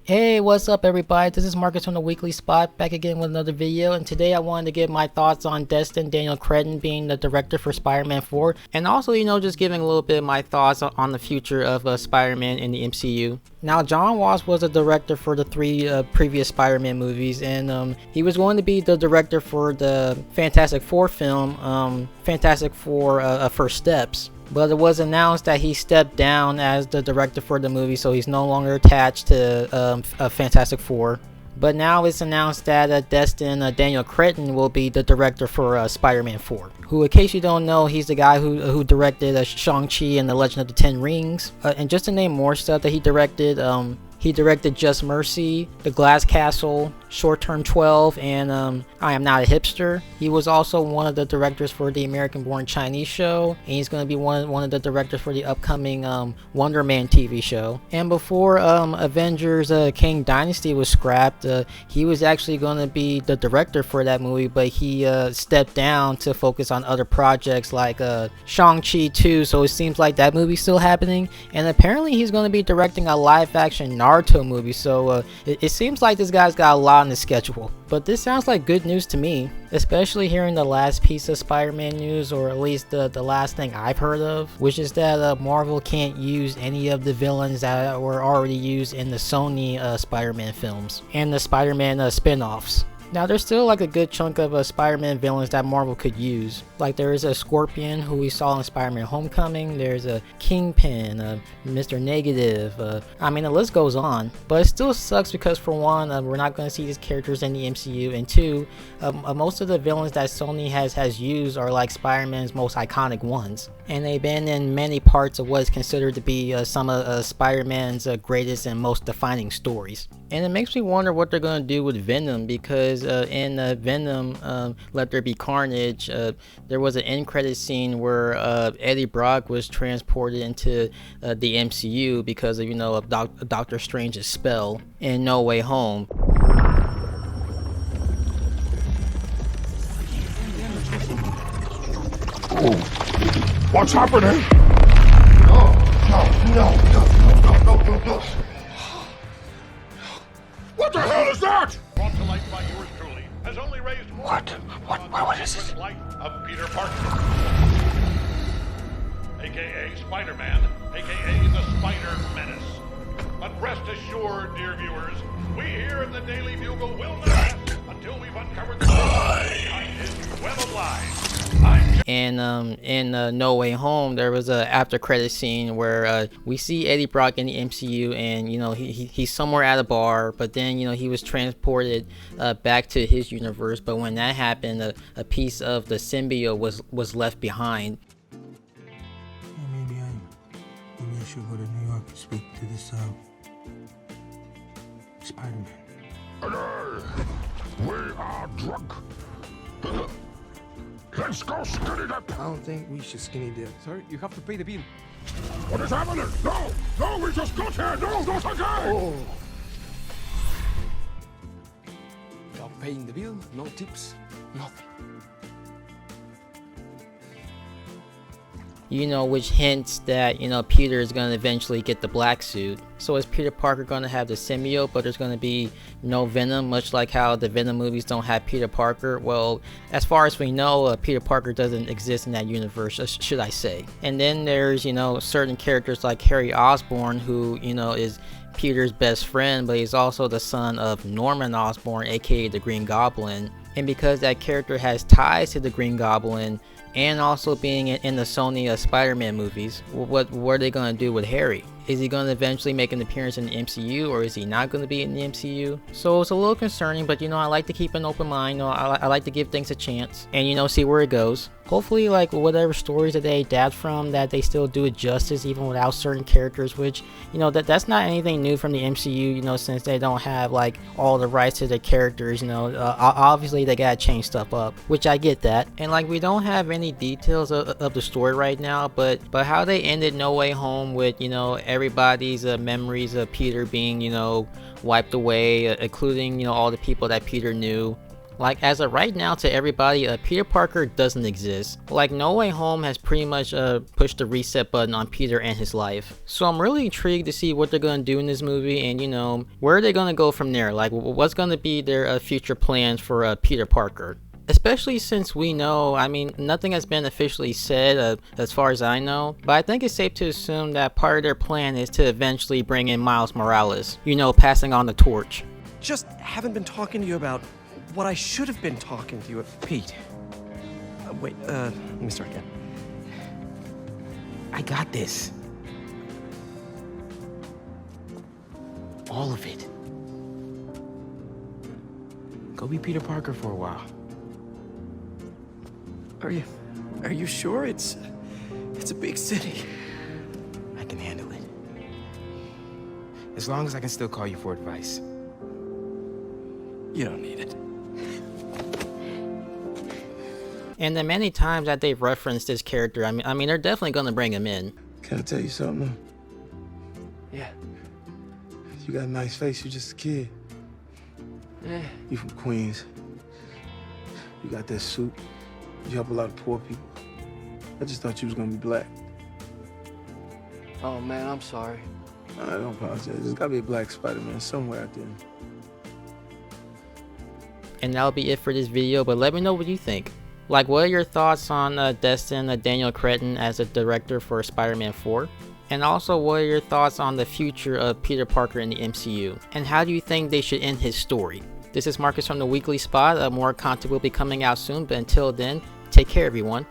Hey, what's up everybody? This is Marcus from the Weekly Spot, back again with another video, and today I wanted to give my thoughts on Destin Daniel Cretton being the director for Spider-Man 4, and also, just giving a little bit of my thoughts on the future of Spider-Man in the MCU. Now, John Watts was the director for the three previous Spider-Man movies, and he was going to be the director for the Fantastic Four film, Fantastic Four First Steps. But it was announced that he stepped down as the director for the movie, so he's no longer attached to Fantastic Four. But now it's announced that Destin Daniel Cretton will be the director for Spider-Man 4. Who, in case you don't know, he's the guy who directed Shang-Chi and the Legend of the Ten Rings. And just to name more stuff that he directed Just Mercy, The Glass Castle, Short Term 12, and I Am Not a Hipster. He was also one of the directors for the American Born Chinese show, and he's going to be one of the directors for the upcoming Wonder Man TV show. And before Avengers Kang Dynasty was scrapped, he was actually going to be the director for that movie, but he stepped down to focus on other projects like Shang-Chi 2, so it seems like that movie's still happening. And apparently he's going to be directing a live-action Naruto movie, so it seems like this guy's got a lot on the schedule. But this sounds like good news to me, especially hearing the last piece of Spider-Man news, or at least the last thing I've heard of, which is that Marvel can't use any of the villains that were already used in the Sony Spider-Man films and the Spider-Man spin-offs. Now, there's still like a good chunk of Spider-Man villains that Marvel could use. Like there is a Scorpion who we saw in Spider-Man Homecoming, there's a Kingpin, Mr. Negative, I mean the list goes on. But it still sucks because for one, we're not going to see these characters in the MCU, and two, most of the villains that Sony has used are like Spider-Man's most iconic ones. And they've been in many parts of what is considered to be some of Spider-Man's greatest and most defining stories. And it makes me wonder what they're going to do with Venom, because in Venom, Let There Be Carnage, there was an end credit scene where Eddie Brock was transported into the MCU because of Doctor Strange's spell in No Way Home. What's happening? No. What the hell is that? Brought to light by yours truly, has only raised more. What is this? Life of Peter Parker, aka Spider-Man, aka the Spider Menace. But rest assured, dear viewers, we here at the Daily Bugle will not rest until we've uncovered the truth behind his web of lies. And in No Way Home, there was a after credit scene where we see Eddie Brock in the MCU, and he's somewhere at a bar, but then he was transported back to his universe. But when that happened, a piece of the symbiote was left behind. Maybe I should go to New York and speak to this Spider-Man. We are drunk. Let's go skinny dip. I don't think we should skinny dip. Sir, you have to pay the bill. What is happening? No, we just got here. No, not again. Oh. Without paying the bill, no tips, nothing. Which hints that Peter is going to eventually get the black suit. So is Peter Parker going to have the symbiote, but there's going to be no Venom, much like how the Venom movies don't have Peter Parker? Well, as far as we know, Peter Parker doesn't exist in that universe, should I say. And then there's certain characters like Harry Osborn, who is Peter's best friend, but he's also the son of Norman Osborn, aka the Green Goblin. And because that character has ties to the Green Goblin, and also being in the Sony Spider-Man movies, what are they going to do with Harry? Is he going to eventually make an appearance in the MCU, or is he not going to be in the MCU? So it's a little concerning, but I like to keep an open mind. I like to give things a chance and see where it goes. Hopefully, like whatever stories that they adapt from, that they still do it justice even without certain characters, which that's not anything new from the MCU, since they don't have like all the rights to their characters. Obviously they gotta change stuff up, which I get that. And like we don't have any details of the story right now, but how they ended No Way Home with everybody's memories of Peter being wiped away, including all the people that Peter knew. Like, as of right now, to everybody, Peter Parker doesn't exist. Like, No Way Home has pretty much pushed the reset button on Peter and his life. So I'm really intrigued to see what they're gonna do in this movie, and you know, where are they gonna go from there? Like, what's gonna be their future plans for Peter Parker? Especially since we know, I mean, nothing has been officially said as far as I know, but I think it's safe to assume that part of their plan is to eventually bring in Miles Morales, you know, passing on the torch. Just haven't been talking to you about what I should have been talking to you about. Pete. Wait, let me start again. I got this. All of it. Go be Peter Parker for a while. Are you sure? It's a big city. I can handle it. As long as I can still call you for advice. You don't need it. And the many times that they've referenced this character, I mean, they're definitely gonna bring him in. Can I tell you something? Yeah. You got a nice face. You're just a kid. Eh. You from Queens. You got that suit. You help a lot of poor people. I just thought you was gonna be black. Oh man, I'm sorry. I don't apologize. There's gotta be a black Spider-Man somewhere out there. And that'll be it for this video, but let me know what you think. Like, what are your thoughts on Destin Daniel Cretton as a director for Spider-Man 4? And also, what are your thoughts on the future of Peter Parker in the MCU? And how do you think they should end his story? This is Marcus from the Weekly Spot. More content will be coming out soon, but until then, take care everyone.